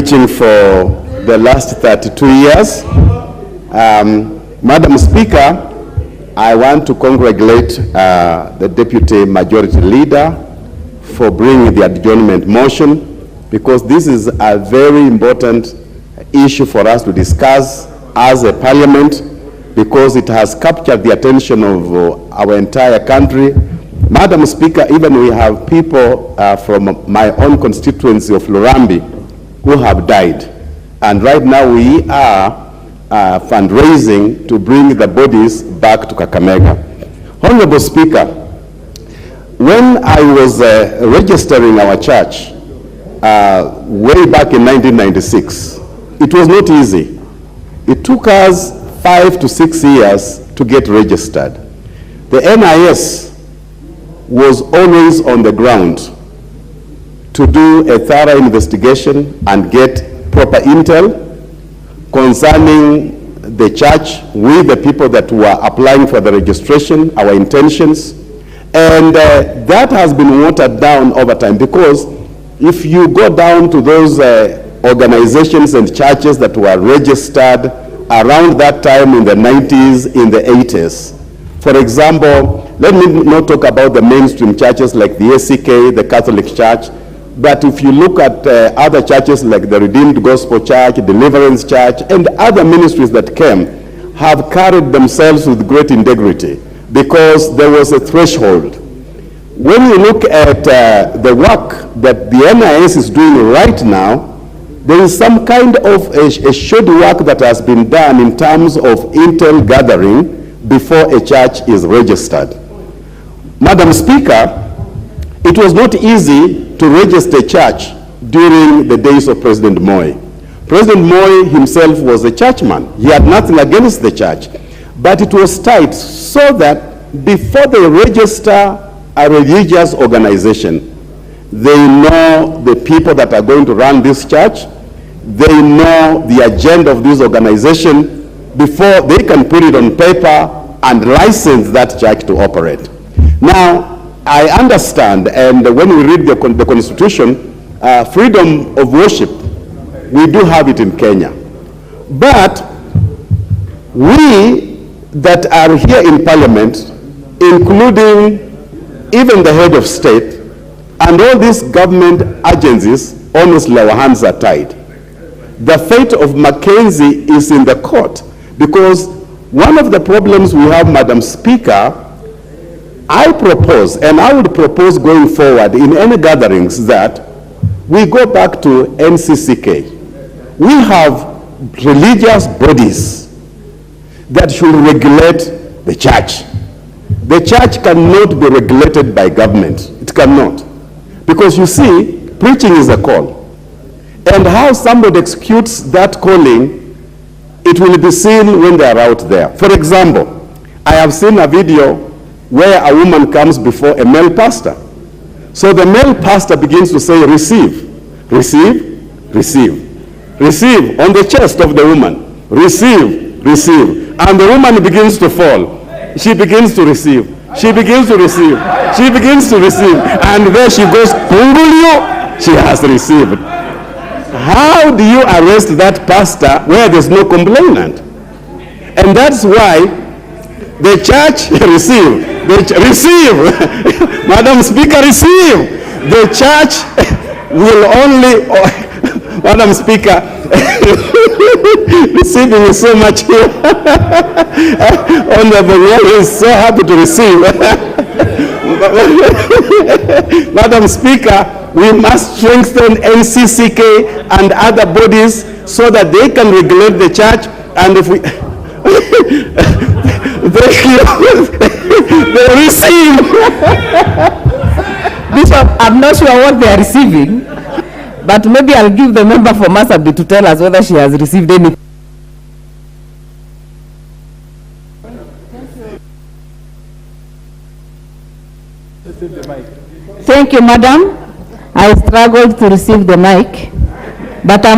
preaching for the last 32 years. Madam Speaker, I want to congratulate the Deputy Majority Leader for bringing the adjournment motion, because this is a very important issue for us to discuss as a parliament, because it has captured the attention of our entire country. Madam Speaker, even we have people from my own constituency of Lurambi who have died. And right now we are fundraising to bring the bodies back to Kakamega. Honorable Speaker, when I was registering our church way back in 1996, it was not easy. It took us 5 to 6 years to get registered. The NIS was always on the ground to do a thorough investigation and get proper intel concerning the church with the people that were applying for the registration, our intentions. And that has been watered down over time, because if you go down to those organizations and churches that were registered around that time in the 90s, in the 80s, for example, let me not talk about the mainstream churches like the ACK, the Catholic Church, but if you look at other churches like the Redeemed Gospel Church, Deliverance Church, and other ministries that came, have carried themselves with great integrity, because there was a threshold. When you look at the work that the NIS is doing right now, there is some kind of a shoddy work that has been done in terms of intel gathering before a church is registered. Madam Speaker, it was not easy to register a church during the days of President Moi. President Moi himself was a churchman. He had nothing against the church, but it was tight so that before they register a religious organization, they know the people that are going to run this church, they know the agenda of this organization before they can put it on paper and license that church to operate. Now, I understand, and when we read the Constitution, freedom of worship, we do have it in Kenya. But we that are here in Parliament, including even the head of state, and all these government agencies, honestly, our hands are tied. The fate of Mackenzie is in the court, because one of the problems we have, Madam Speaker, I propose, and I would propose going forward in any gatherings, that we go back to NCCK. We have religious bodies that should regulate the church. The church cannot be regulated by government. It cannot. Because you see, preaching is a call. And how somebody executes that calling, it will be seen when they are out there. For example, I have seen a video where a woman comes before a male pastor. So the male pastor begins to say, receive, receive, receive. Receive on the chest of the woman. Receive, receive. And the woman begins to fall. She begins to receive. She begins to receive. She begins to receive. And there she goes, she has received. How do you arrest that pastor where there's no complainant? And that's why the church receive. Receive. Madam Speaker, receive. The church will only, Madam Speaker, receiving is so much here. Honorable Raila is so happy to receive. Madam Speaker, we must strengthen NCCK and other bodies so that they can regulate the church, and if we they receive. Bishop, I'm not sure what they are receiving, but maybe I'll give the member for Masabi to tell us whether she has received any. Thank you, madam. I struggled to receive the mic, but I'm